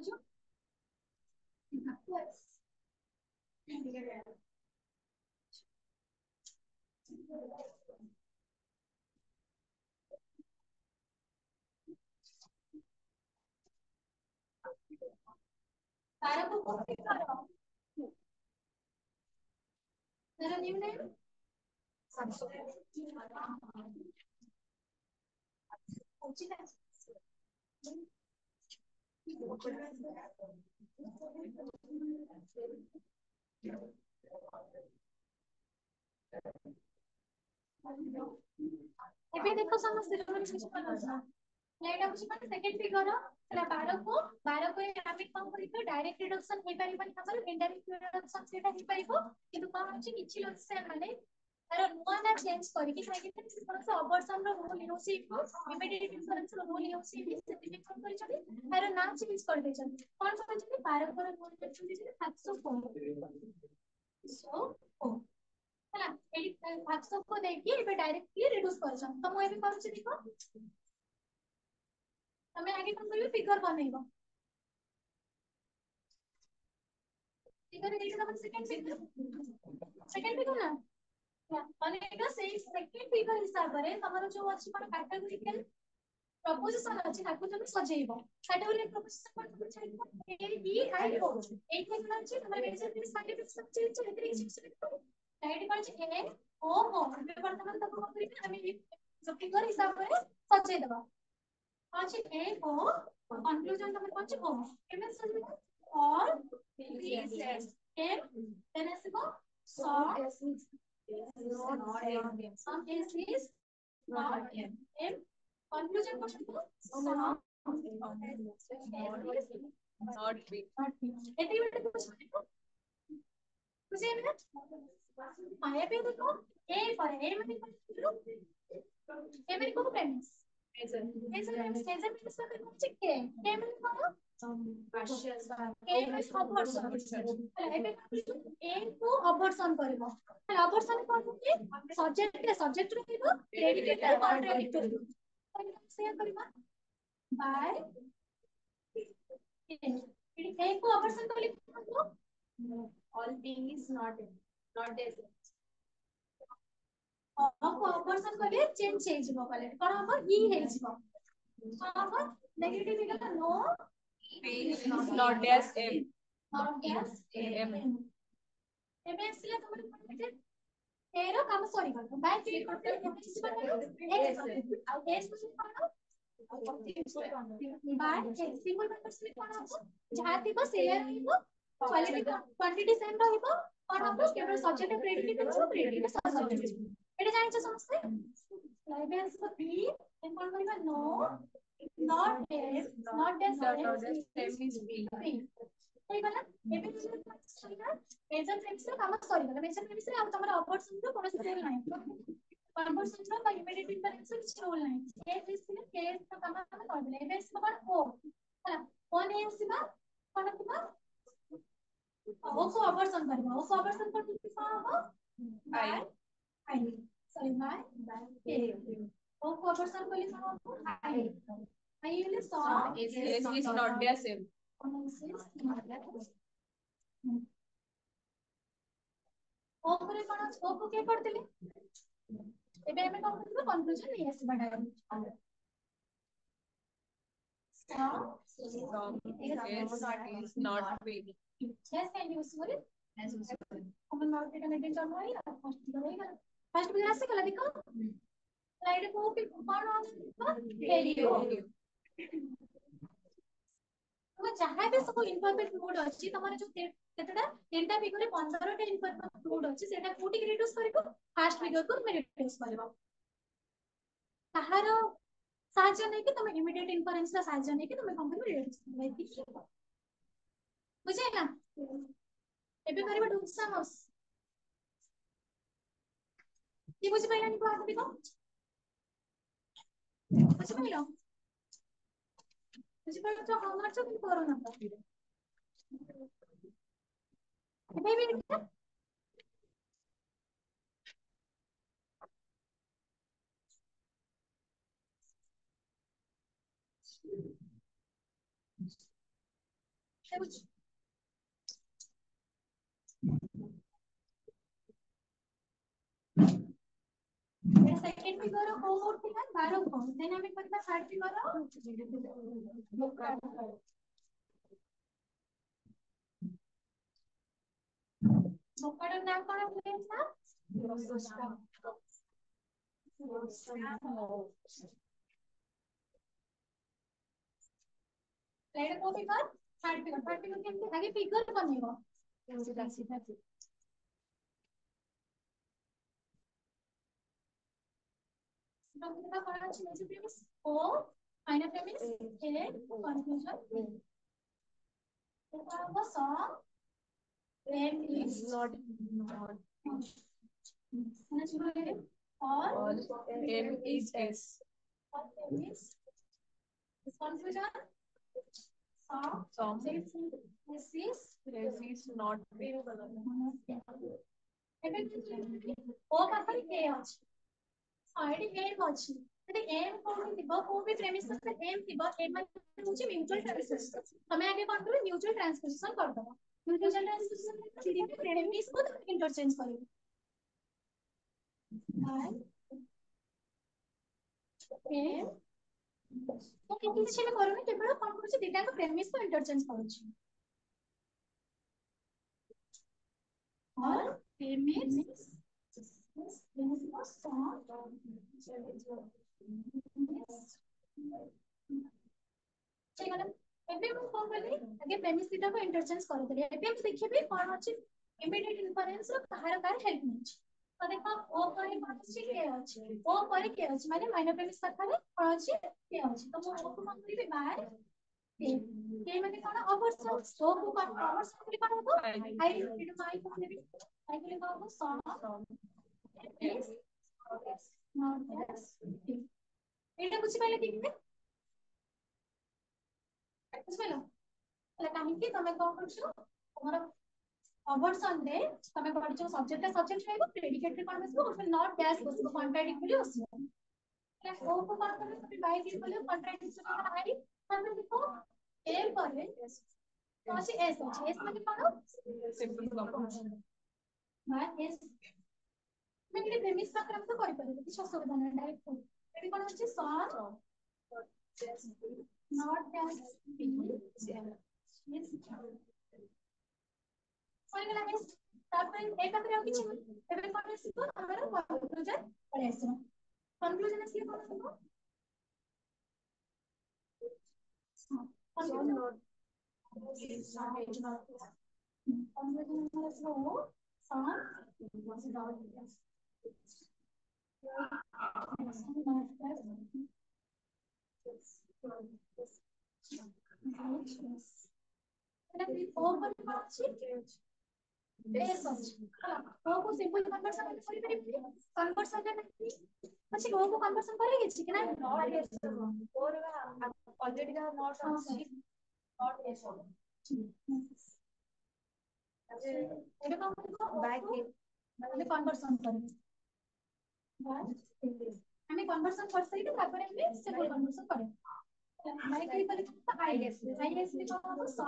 बुझो तारा को कॉपी करो तारा न्यू नेम ଏବେ ଦେଖ ସମସ୍ତେ ଯୋଉମାନେ କିଛି କରୁଛ ଏଇଟା ହଉଛି ମାନେ ସେକେଣ୍ଡ ଫିଗର ହେଲା 12 କୁ ଆମେ କଣ କରିବୁ ଡାଇରେକ୍ଟ ରିଡକ୍ସନ ହେଇ ପାରିବନି ଆମର ଇନଡାଇରେକ୍ଟ ରିଡକ୍ସନ ସେଟା ହେଇ ପାରିବ କିନ୍ତୁ କଣ ହଉଛି କିଛି ଲୋକ ମାନେ ତାର ନୂଆ ନା ଚେଞ୍ଜ କରିକି କାହିଁକି ସେ କୌଣସି ଅବର୍ସନ ର ରୁଲ ୟୁଜ ହେଇକି ଇମିଡିଏଟ ଡିଫରେନ୍ସ ର ରୁଲ ୟୁଜ ହେଇକି ସେଥିପାଇଁ କଣ କରିଛନ୍ତି ତାର ନାଁ ଚେଞ୍ଜ କରିଦେଇଛନ୍ତି କଣ କରିଛନ୍ତି 12 ର ରୁଲ କରିଛନ୍ତି ଯେ 704 ସୋ ହେଲା ଏଇ 700 को ଦେଇକି ଏବେ ଡାଇରେକ୍ଟଲି ରିଡ୍ୟୁସ କରିଛନ୍ତି ତ ମୁଁ ଏବେ କରୁଛି ଦେଖ तमें आगे कौन करियो फिगर बनेइबो फिगर एटा तमन सेकंड फिगर ना बनेगा सेही सेकंड फिगर हिसाब रे तमरो जो अछि कोन कैटेगोरिकल प्रपोजिशन अछि ताकू तुम सजेइबो कैटेगोरिकल प्रपोजिशन कोन सजेइबो ए बी आई ओ एई कोन अछि तमर मेजर में साइड सब चेंज हेतै एक्सेप्ट राइट कोन ए ओ पे वर्तमान तक कोन करिबे हम जो फिगर हिसाब रे सजेइ देबा पांच ए को कंक्लूजन नंबर पांच को एमएस और एस एम देन आसीबो so not M some S is not M M conclusion question so not B एटी बेटे क्वेश्चन बुझे ना आया पे देखो ए पर ए में ए में को प्रेमिस measurement হচ্ছে কে কে মানে কত কে মানে অবর্ষণ এ কো অবর্ষণ করব তাহলে অবর্ষণ কোন কি সবজেক্ট রহিব প্রেডিকেট আর কন্ট্রাডিক্ট রহিব তাহলে শেয়ার করিবা বাই এ কো অবর্ষণ করলে কি হবো all being is not there को ऑपरेशन करले चेंज हे जिवो कले कोन हो ई हे जिवो कोन हो negative equal no is not dash m not dash m एबे इसलिए तुम कोन तेरो काम सॉरी कर बाय क्लिक करते एस और S cone by single number से कोन हो जहां थिबो शेयर रहिबो क्वालिटी क्वांटिटी सेम रहिबो कोन हो केवल सब्जेक्ट प्रेडिकेट सब्जेक्ट এটা জানিছো সমস্তে লাইব্রেন্স को बी एंड कोन करिबा no not S not S same is B এই গলা এবে সরিগলা মেজর ফ্রেমস র কাম সরিগলা মেজর ফ্রেমস রে আর তোমার অপরচুনিটি র কোনসি রুল নাই কনভার্সন র বা ইমিডিয়েট ডিফারেন্স র কিছু রুল নাই এ দিছিলে কেস র কাম ଆମେ করলে এবে এস কোন ও ହେଲା কোন এ আসিবা কোন দিবা ও को অপরচন করবা ও को অপরচন করতে কি হবে by I sorry by A O को ऑपरेशन कोली को I I will so S is not there same O करे कोन ओ को के करथिले एबे हमें कोन करथिबो कंक्लूजन नहीं आसी बडा is not big yes can you use it as useful common market and identity होई फर्स्ट बिजनेस से कला देखो स्लाइड को कौन रेडियो तो जहां भी सब इनफॉरमेट मोड अछि तमरे जो केतटा तीनटा फिगर 15 टा इनफॉरमेट मोड अछि सेटा कोटी रिड्यूस करबो फर्स्ट फिगर को मैं रिड्यूस करबो ताहारो साहाଯ୍य नै कि तुम इमीडिएट इन्फरेंस रा साहाଯ୍य नै कि तुम कंपनी रिड्यूस करबो बुझे ना एबे करबो डुक्सामस की बुझ पाइलानी को आदमी को बुझ पाइलो बुझ पाइलो तो होमवर्क तो करो ना एबे सेकंड फिगर को उठिला 12 को देन हम करबा थर्ड फिगर बोकाडर नाम कोन हुए था लेट को फिगर थर्ड फिगर केमती आगे फिगर बनेबो सीधा Now, O minor premise A conclusion. The song M is not all M is S. M is conclusion. Song this is not O पाखरे K अछि ID M अछि यदि M कोन थिबो को भी प्रेमिस से एम थिबो एम मतलब होची म्यूचुअल ट्रांसपोजिशन हमें आगे कोन करबे म्यूचुअल ट्रांसपोजिशन कर दबो म्यूचुअल ट्रांसपोजिशन में सीधी प्रेमिस को इंटरचेंज करियो एम तो किछि में करबे केवल कोन करछि दिटा को प्रेमिस को इंटरचेंज करछि और प्रेमिस प्रेमिस दिटा को इंटरचेंज कर देले एबे हम देखिबे कोन अछि इमीडिएट इन्फरेंस रो कहार हेल्प मिछ तो देखो ओ करे कोन अछि के अछि ओ करे के अछि माने माइनर प्रेमिस पाखरे कोन अछि के अछि तो मो को कोन करिबे बाय के माने कोन ओवर सो को कोन ओवर सो कोन होतो आई इट माय कोन देबी आई के कोन सो is not as এটা বুঝি পাইলে কি দিবে বুঝি পাইলো তাহলে কাহিকি তুমি কোন করছো তোমার অবর্ষণ রে তুমি করছো সবজেক্ট রাইবো প্রেডিকেট রে কোন বসবো ওখানে নট ড্যাশ বসবো কন্ট্রাডিক্টরি বসবো তাহলে ও को कोन करबे তুমি বাই দিয়ে বলে কন্ট্রাডিক্টরি का आई তাহলে দেখো এ করে তো আছে এস আছে এস মানে কোন সিম্পল কম্পাউন্ড না এস मैं के प्रेमिस पाकर हम तो करि परबे किछ असुविधा नै डायरेक्ट एबे कोन होची सॉन नॉट दैट बी यस कोइ गला है तापर ए पाकर हम किछ एबे कोन सिको हमर कंक्लूजन पळे आसो कंक्लूजन से कोन सिको कंक्लूजन हमर सो सॉन को सिंपल कन्वर्सन करि परिबे कन्वर्सन नै પછી ઓ को कन्वर्सन કરી ગઈ છે કે ના और ऑलरेडी का नॉट ଅଛି नॉट एस ଏବେ କଣ କରିବ ବ୍ୟାକ୍ ମାନେ कन्वर्सन କରିବ ଆମେ कन्वर्सन कर सही तो तापर ଆମେ सिंपल कन्वर्सन करें मैं के बोले आईएस में कौन हो saw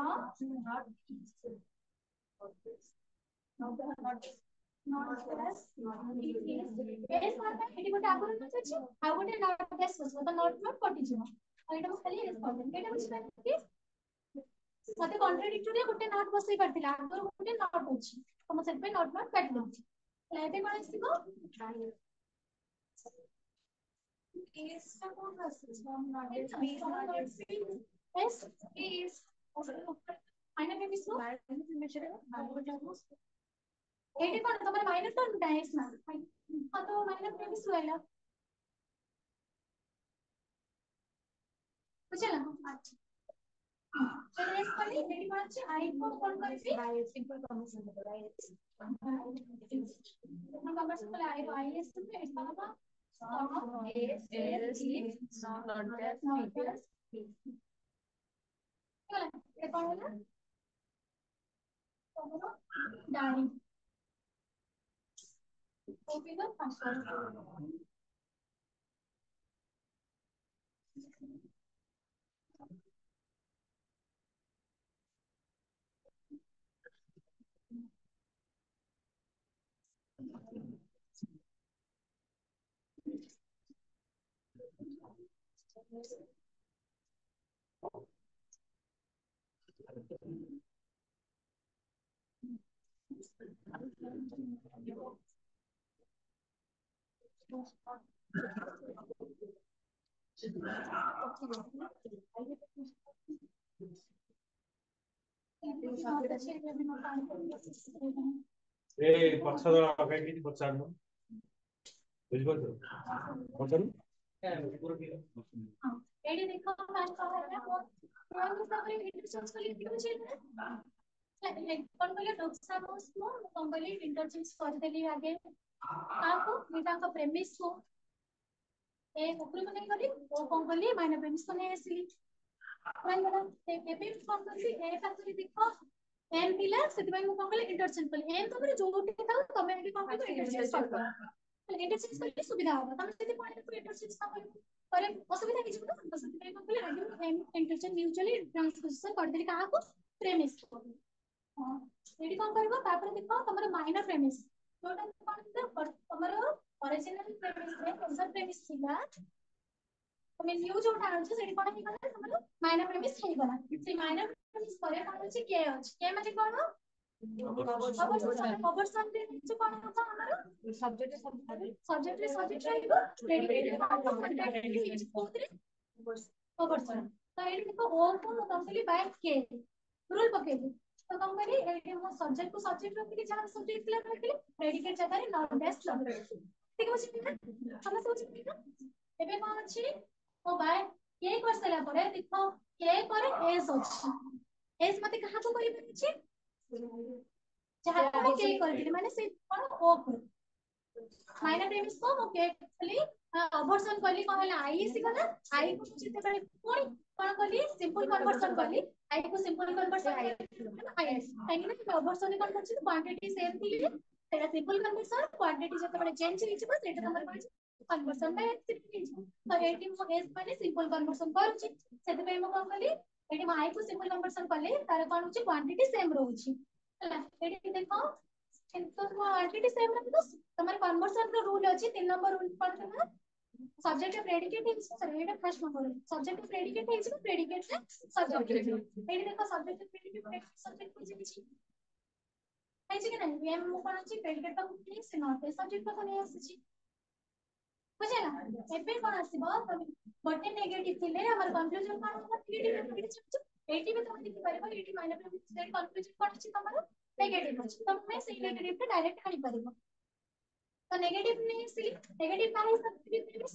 not not plus S मारता एटी गोटे आगुर न अछि आ गोटे नॉट प्लस बसबो तो नॉट कटि जिवो आ एटा खाली एस प्रॉब्लम एटा बुझि कि मते कॉन्ट्राडिक्टरी गोटे नॉट बसई परथिला आगुर गोटे नॉट अछि तो म सेट पे नॉट काट दे एबे कोन आसीबो is the one versus one not is yes is minor baby slow measure एटी कोन तमरे माइनर टर्म डाइस ना हां तो माइनर बेबी स्लो हैला बुझला अच्छा तो रेस करी एटी कोन अछि आई को कोन करबी bye simple conversion bye simple conversion पहले आई एस में एटा होगा is not that ये कौन है डाइंग ओके ना पासवर्ड ए पछर अगाडि पचार्नु बुझिपार्छ पचार्नु एडी देखो फास्ट पावर है वो प्रोग्राम हिसाବରେ इंटरचेंज कर लिखि छै कौन बोले डॉक्टर को कौन बोले इंटरचेंज कर देली आगे आपको मीटा का प्रेमिस को ए ऊपर को नहीं गली वो कौन बोली माइनर प्रेमिस को नहीं आसीली माइन बोला एबे कौन करसी ए फैक्टरी देखो एम पिला सेति भाई को कौन बोले इंटरचेंज कर एम तो मेरे जोटी था तमे भी कौन बोले इंटरचेंज कर इंटरचेंज करके सुविधा होगा तमे सेति पॉइंट को इंटरचेंज ना करी पर असुविधा कि छिबो तो सेति भाई को बोले आगे एम इंटरचेंज म्यूचुअली ट्रांसपोजिशन कर देली कहा को प्रेमिस को हां एडी कौन करबो तापर देखो तमरो माइनर प्रेमिस जोटा कौन तमरो ओरिजिनल प्रेमिस रे कंसर प्रेमिस थिला तमे न्यू जोटा आछे सेडी कोन ही गला तमरो माइनर प्रेमिस हे गला से माइनर प्रेमिस करे कोन अछि के अछि के माने कोन अबर्सन रे जो कोन होता हमरो सब्जेक्ट रे सब्जेक्ट रहइबो प्रेडिकेट अबर्सन तो एडी देखो ओ को तमली बाय के रूल पकेबो तो कम करी एडी मो सब्जेक्ट को सब्जेक्ट रखि के जहां सब्जेक्ट क्लियर रखि प्रेडिकेट जगह रे नॉन डैश लगे ठीक अछि ना समझ होछि ना एबे कोन अछि ओ बाय के कर सला परे देखो के करे एस अछि एस मते कहा को करि अछि जहां को के कर माने से कोन ओ को माइनर प्रेमिस को ओके खाली अबर्सन करली कहला आईएससी गला आई को जेते बेले कोन कोन करली सिंपल कन्वर्जन करली आई को सिंपल कन्वर्जन आईएस काहे ना अबर्सन कोन करछि क्वांटिटी सेम थी तेरा सिंपल कन्वर्जन क्वांटिटी जेते बेले चेंज होई छै सेटा हमर पास कन्वर्जन बाय एक्सपीरियंस तो एटी मो एस माने सिंपल कन्वर्जन करछि सेते पे मो कोन करली एटी मो आई को सिंपल कन्वर्जन करली तार कोन होछि क्वांटिटी सेम रहउछि हला एटी देखो तो क्वांटिटी सेम रहतो तमर कन्वर्जन रो रूल अछि 3 नंबर रूल पढ़ना ना सब्जेक्ट प्रेडिकेट है सर एटा फर्स्ट नंबर सब्जेक्ट प्रेडिकेट है इसमें प्रेडिकेट से सब्जेक्ट एटी देखो सब्जेक्ट प्रेडिकेट सब्जेक्ट को जे है कि नहीं एम मो कोन अछि प्रेडिकेट को नहीं से नॉट सब्जेक्ट को नहीं आछि बुझे ना एबे कोन आसीबो तबे गोटे नेगेटिव थिले हमर कंक्लूजन कोन होगा नेगेटिव 80 में तुम लिखि परबो 80 माइनस सेट कंक्लूजन कोन अछि तमरो नेगेटिव अछि तब मैं सेही नेगेटिव पे डायरेक्ट आनी परबो तो नेगेटिव नहीं सी नेगेटिव ना है सब प्रीमिस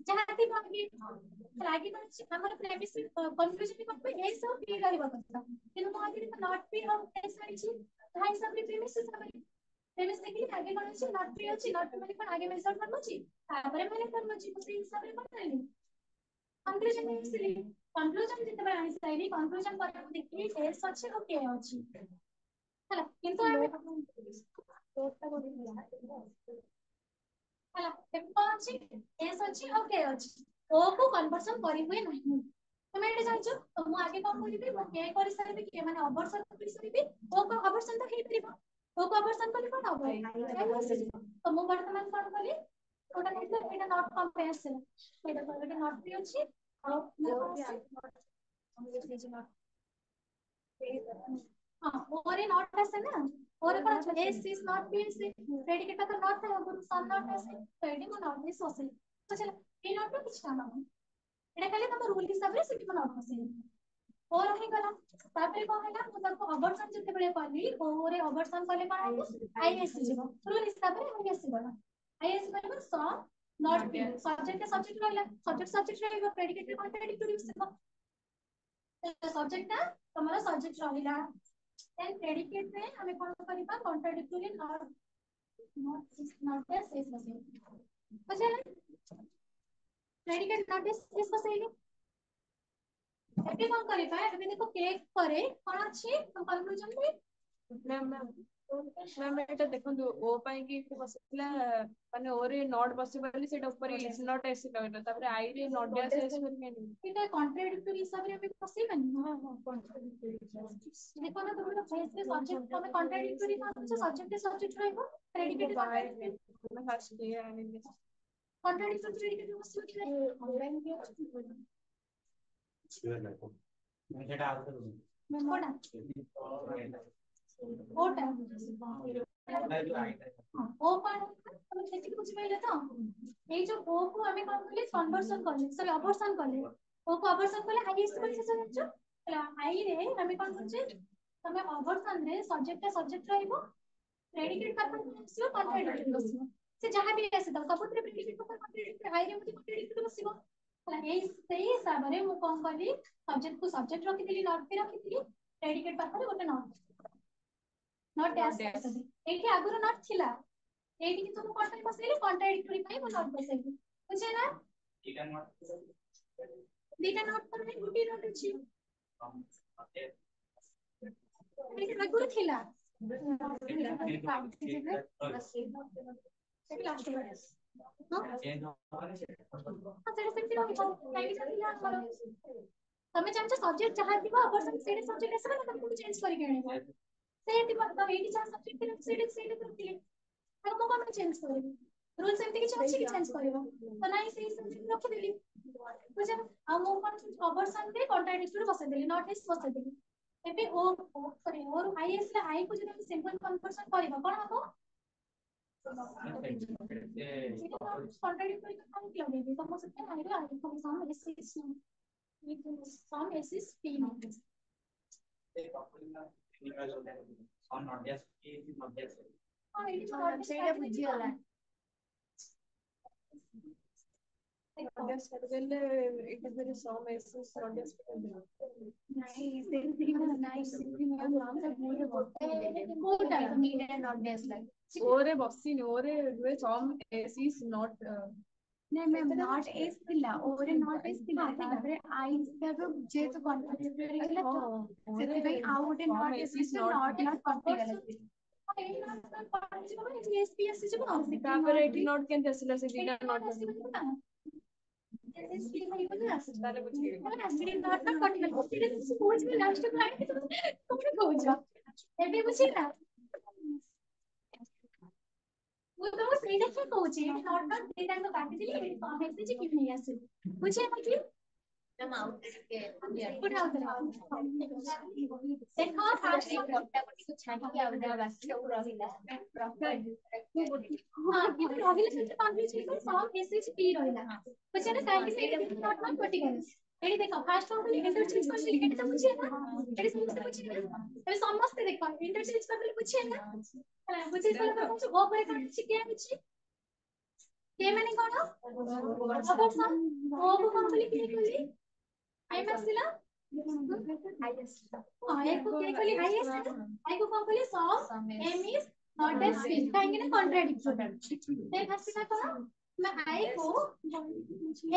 जहां थी भागी लागी तो हमर प्रीमिस कंक्लूजन को पे ए सब क्लियर रहबा କଥା किंतु तो आगे तो नॉट पी हम टेस्ट करी छी हाई सब प्रीमिस सब प्रीमिस देखि आगे कोन छी नॉट पी अछि नॉट माने कोन आगे मेजर करनो छी तापर माने करनो छी उसी हिसाब रे बनैली कंक्लूजन नहीं सी कंक्लूजन जते बे आनी साइली कंक्लूजन पर देखि टेस्ट अछि ओके अछि हला किंतु आमे टोटा को हला पेपर अछि एस अछि ओके अछि ओ को कन्वर्जन करि हुए नहीं तुम एटे जानछो तो मु आगे कोन बोलिबी मु के करि सरबी के माने अबर्सन करि सरबी ओ को अबर्सन तो हेइ परिबो ओ को अबर्सन करि कोन हो तो मु वर्तमान कोन करी ओटा मतलब एटा नॉट कंपेयर्सन एटा नॉट पी अछि और हाँ और ये नॉट ऐसे ना और कौन S is not P is predicate का नॉट है और सम नॉट ऐसे प्रेडिकेट को नॉट इज सोसे तो चलो ये नॉट में कुछ काम है एटा खाली हम रूल हिसाब रे सिटी में नॉट होसे और रही गला तापर को हैला मु तको अबर्सन जते बेले करली और अबर्सन करले कोन हो आईएस जीवो रूल हिसाब रे आईएस गला आईएस बराबर सम नॉट पी सब्जेक्ट रहला सब्जेक्ट रहइबो प्रेडिकेट रे कॉन्ट्राडिक्टरी यूज सब्जेक्ट ना तमरा सब्जेक्ट रहिला then predicate में हमें कौन सा करीबा contradictory not this is the same बचे predicate not this is the same एबे कौन करीबा एबे देखो के करे कौन अछि कंक्लूजन में मैम एटा देखंतु ओ पई कि बसला माने ओरे नॉट पॉसिबल सेटा ऊपर इज नॉट ऐसे कहलो तापर आई रे नॉट डैश ऐसे करके इटा कॉन्ट्राडिक्टरी हिसाब रे हमें पॉसिबल हां हां कॉन्ट्राडिक्टरी देखो ना तुमरा फेस रे सब्जेक्ट हमें कॉन्ट्राडिक्टरी ना सब्जेक्ट रहइबो प्रेडिकेट मैं first day I mean contradictory predicate बसिबो कि नहीं Sure ना को मैं जेटा आउट करूँ कोडा कोटा ओ कौन हम खेती कुछ पहले तो ये जो ओ को हमें कौन बोले कन्वर्सन करले सॉरी अबॉर्शन करले ओ को अबॉर्शन करले आई इस पर से जो आई रे हमें कौन बोलछे तमे अबॉर्शन रे सब्जेक्ट रहइबो प्रेडिकेट पर बसिबो कॉन्ट्राडिक्टरी बसिबो से जहां भी आसे तो सबुत प्रेडिकेट पर कॉन्ट्राडिक्टरी आई रे मुझे कॉन्ट्राडिक्टरी बसिबो हला ए सही हिसाब रे मु कोन करली सब्जेक्ट रखि दिली नॉट पे रखि दिली प्रेडिकेट पर गोटे नॉट डैश एठी आगुरो नॉट थिला एठी कि तुम कोन पे बसैली कॉन्ट्राडिक्टरी पे मु नॉट बसैली बुझे ना दीटा नॉट पर में गुटी नॉट अछि एठी आगुरो थिला तमे जानछ सब्जेक्ट जहां दिबो अबर्सन सेडे सब्जेक्ट आसे ना तुमको चेंज करि आनिबो से दिबो तो एठी जहां सब्जेक्ट दिले सेडे करतिले हम को कोन चेंज करबो रूल सेमति कि अछि कि चेंज करबो तो नाही से सब्जेक्ट रख देली बुझे आ मो कोन अबर्सन दे कॉन्ट्राडिक्टरी बसे देली नॉट इज बसे देली एबे ओ सॉरी और आई एस ला आई को जब सिंपल कन्वर्सन करबो कोन हबो कॉन्ट्राडिक्टरी का काम क्यों नहीं तो हो सकता है आएगा आगे को सम एसिस पी हां ये जो सेटा बुझी होला नॉट करले it is very some S is not नहीं से नाम से पूरे कोटा need and not dash like ओरे बसिनी ओरे वे सम एसिस नॉट नहीं मैम नॉट एस थिला ओरे नॉट एस थिला तारे आई तब जे तो कॉन्ट्राडिक्टरी गला तो सेति भाई आ गोटे नॉट एस नॉट कॉपी गला एसपीएस से जब तापर एटी नॉट केन असला से दीना नॉट एसपी भाई बोला ताले बुझी ना सीडी नॉट कॉपी गला सीडी से खोज में लास्ट में आए तो तुमने खोज एबे बुझी ना वो तो सीधे से कहूची नॉट डेटा को काटी दिली मैसेज कि नहीं आसे बुझे ना कि हम आउटलेट के पुट आउट देखो फास्ट कोटा कोटी को छानी के आउट वाक्य उ रहिला हां कि रहिला से कन्फ्यूज हो सम मैसेज पी रहिला बुझे ना काहे कि नॉट नॉट कोटी गले एडी देखो फास्ट को इंटरचेंज कर लिखे तो बुझे ना एडी समझते बुझे ना अबे समझते देखो इंटरचेंज कर ले बुझे ना बुझे साला पर ओ पर काटी के अछि के माने कोन अबर्सन ओ को कंप्लीट के कली आई मसला आईएस आई को के कली आईएस आई को complete some M is not as speech काहे ना कॉन्ट्राडिक्टरी ते हसिना कोन मैं आई को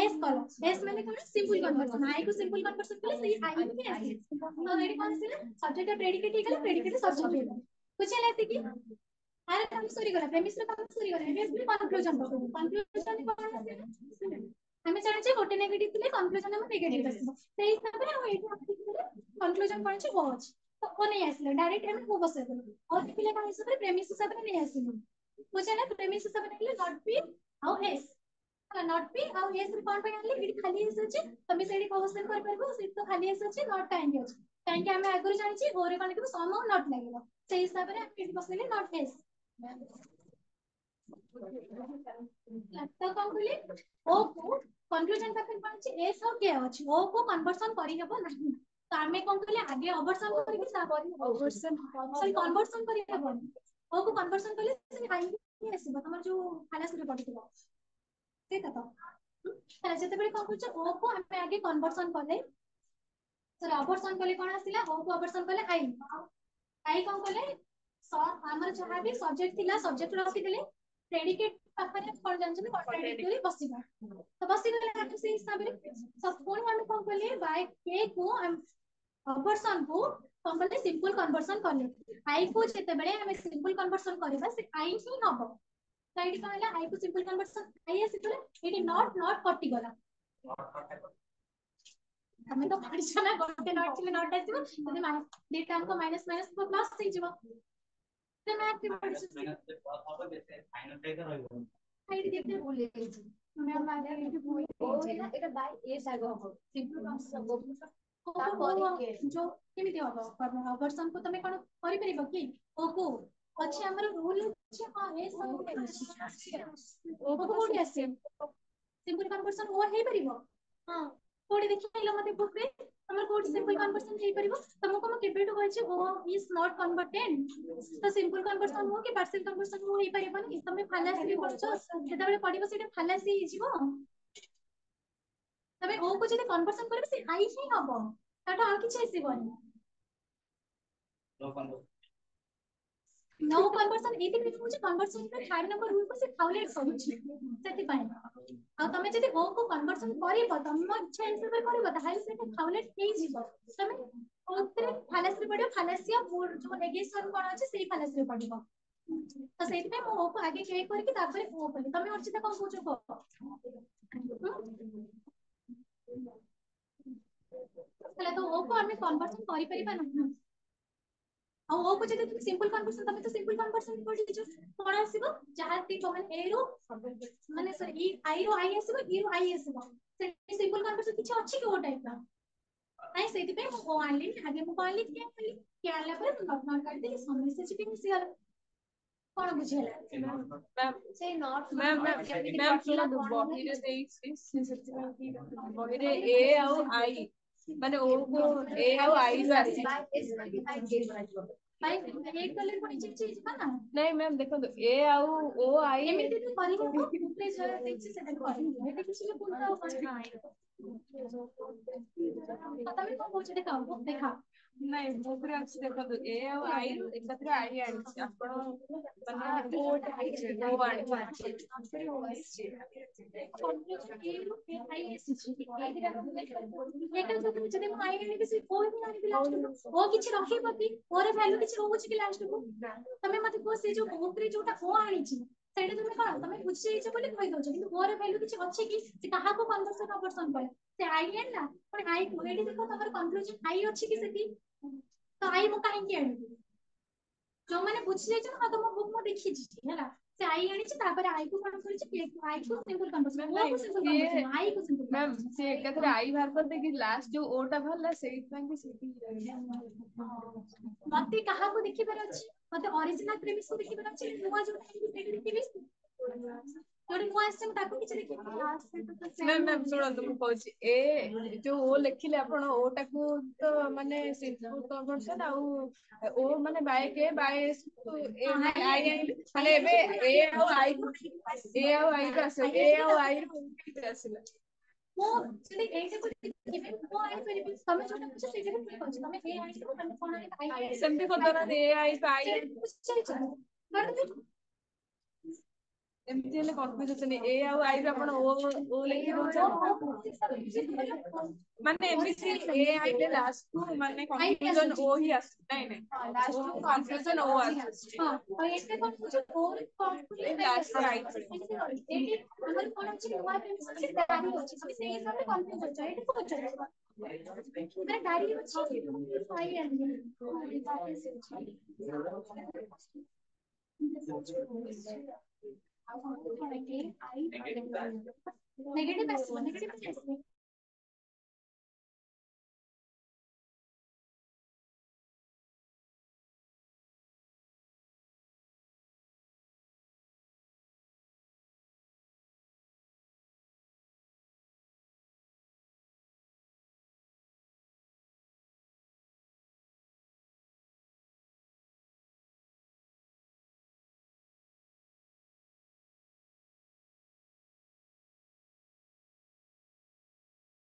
एस कॉल एस माने कोन सिंपल कन्वर्सन आई को सिंपल कन्वर्सन कले सही आई के एस तो एडी कोन सिला सब्जेक्ट प्रेडिकेट गला प्रेडिकेट सब्जेक्ट बुझे लेते कि अरे काम सॉरी करा प्रेमिस रे काम सॉरी करा एबे भी कंक्लूजन को कंक्लूजन कोन हमें जाने छै गोटे नेगेटिव थिले कंक्लूजन हम नेगेटिव आसी सेही हिसाब रे हम एठी आपके कंक्लूजन कोन छै वो अछि तो ओ नहीं आसले डायरेक्ट हम वो बसे दे और थिले का हिसाब रे प्रेमिस हिसाब रे नहीं आसी बुझे ना प्रेमिस हिसाब रे निकले नॉट पी आउ एस नॉट पी आउ एस रे कोन पे आनले एठी खाली एस अछि तमे सेठी क्वेश्चन कर परबो से तो खाली एस अछि नॉट काहे अछि काहे कि हमें आगुर जानि छी ओरे कोन के सम नॉट लागेला सेही हिसाब रे हम एठी बसले नॉट एस तो कौन बोले ओ को कंक्लूजन पैटर्न कोन छै एस और के अछि ओ को कन्वर्सन करि हेबो नहीं तो हमें कोन कहले आगे अबर्सन करि के साबो अबर्सन सॉरी कन्वर्सन करि हेबो ओ को कन्वर्सन करले से हाई आसीबो हमर जो खालास रे पडितो से त ताले जते बेले कोन कहछ ओ को हमें आगे कन्वर्सन करले सर अबर्सन करले कोन आसिला ओ को अबर्सन करले आई कोन कहले हमर जहां भी सब्जेक्ट थिला सब्जेक्ट रखि देले प्रेडिकेट पाखरे कोन जानछन कॉन्ट्राडिक्टरी बसिबा तो बसि गले हम से हिसाब रे सब कोन हम कोन करले बाय के को हम कन्वर्सन को कंपनी सिंपल कन्वर्सन करले आई को जते बेले हम सिंपल कन्वर्सन करबा से आई ही हबो साइड कहला आई को सिंपल कन्वर्सन आई आसी तले एटी नॉट कटि गला हमें तो पढ़छा ना गोटे नॉट थिले नॉट आसीबो तते डेटा हमको माइनस माइनस को प्लस થઈଯିବ ते मैथ के पढ़छ माइनस से प्लस होबो जैसे फाइनल पे रहइबो साइड देखते भूल गई मैम आगे ओ ना एटा बाय ए साग हो सिंपल कॉन्सेप्ट जो केमिति हो वर्षन को तमे कोन करि परिबो कि ओ को अछि हमर रूल अछि हां ए सब ओ को कोठी आसे सिंपल कन्वर्सन ओ हे परिबो हां कोडी देखिलो मते बुक रे हमर कोड सिंपल कन्वर्सन हे परिबो तमको म केबेटो कहछि ओ इज नॉट कन्वर्टेड तो सिंपल कन्वर्सन हो कि पार्शियल कन्वर्सन हो हे परिबो तमे फालासी रे करछो सेता बेले पडिबो सेटा फालासी हे जिवो तमे ओ को जदि कन्वर्सन करबे से आई ही हबो ताटा आ किछ आसीबोनी नो कन्वर्सन एति कि मुझे कन्वर्सन रे थर्ड नंबर रूल को से फाउलेट करूछि सेति पाए आ तमे जदि ओ को कन्वर्सन करिबो तम इच्छा हिसाब करिबो ताहाले सेटा फाउलेट हे जिवो तमे ओते फालासी रे पडियो फालासी बोर्ड जो नेगेशन कोन अछि सेही फालासी रे पडिबो तो सेति पे मो ओ को आगे चेक करके तापर ओ करी तमे अर्चिता कोन पूछो को हला तो ओ को हमें कन्वर्सन करि परिबा न आ ओ को जदि तुम सिंपल कन्वर्सन तमे तो सिंपल कन्वर्सन पढि जो कोन आसीबो जहा ती कमन ए रो माने सर ई आई रो आई आसीबो ई रो आई आसीबो से सिंपल कन्वर्सन किछ अछि कि ओ टाइप रा नाही सेति पे मो आनली आगे मो कहली के आला पर नॉर्मल कर दे समस्या छिके मिसिया कोन बुझेला मैम से नॉट मैम मैम सुनो बही रे देई से सेति बही रे ए आउ आई माने ओ को ए आउ आई रो आसी भाई एक कलर को चेंज चीज बना नहीं मैम देखो तो ए आउ ओ आई एमिति तो करिबो ऊपरे जो देखछि सेटा करिबो एटा किछ ले पुनः पता में को पूछ देखा देखा नहीं ऊपरे अछि देखो तो ए आउ आई रो एकत्र आई आनी आपण माने ओ आनी ଯଦି ମୁଁ ଆଇ ଆଣିବି ସେ କୋ ହିଁ ଆଣିବି ଲାଷ୍ଟ ଓ କିଛି ରଖିବ କି ଓର ଭ୍ୟାଲ୍ୟୁ କିଛି ରହୁଛି କି ଲାଷ୍ଟ କୁ ତମେ ମତେ କୁହ ସେ ଯୋଉ ବୁକ୍ ରେ ଯୋଉଟା ଓ ଆଣିଛି ସେଇଟା ତମେ କଣ ତମେ ବୁଝି ଯାଇଛ ବୋଲି କହି ଦଉଛ କିନ୍ତୁ ଓର ଭ୍ୟାଲ୍ୟୁ କିଛି ଅଛି କି ସେ କାହାକୁ କନଭର୍ସନ ଅପରସନ କରେ ସେ ଆଇ ଆଣିଲା ପୁଣି ଆଇ କୁ ଏଠି ଦେଖ ତମର କନକ୍ଲୁଜନ ଆଇ ଅଛି କି ସେଠି ତ ଆଇ ମୁଁ କାହିଁକି ଆଣିବି जो मैंने बुझी जाय छ तम बुक मो देखि छी हैला से आई आनी छ तापर आई को कौन करी छ आई को सिंपल कन्वर्सन ओ को सिंपल कन्वर्सन आई को सिंपल मैम से एकत्र आई बाहर कर दे कि लास्ट जो ओटा भरला सेही ପାଇଁ कि सेही मते कहा को देखि पर अछि मते ओरिजिनल प्रीमिस को देखि पर अछि नुवा जो देखि देखि जोडी नुवा आसे ताको किछ देखि मैम सुनो तुम कहछि ए जो ओ लेखिले आपण ओटा को तो माने सिंपल कन्वर्सन आउ ओ माने बाय के बाय ए आई माने एबे ए आउ आई को आसे ए आउ आई रो आसीला मो जदि एटा को देखिबे मो आई परिबे तमे जोटा पूछ सेटा को ठीक अछि तमे ए आई को तमे कोन आई सेमती को तो ए आई पाई एमती हेले कंफ्यूज होतनी ए आउ आई रो आपण ओ लेखि दउछ माने एमती ए आई ले लास्ट को माने कंफ्यूजन ओ ही आस नहीं नहीं लास्ट को कंफ्यूजन ओ आस हां और एटा कोन पूछ और कंफ्यूजन लास्ट आई एटी हमर कोन अछि नुवा प्रीमिस से तारी अछि हम से हिसाब से कंफ्यूज हो जाय एटा पूछ मेरा डायरी अछि आई नेगेटिव नेगेटिव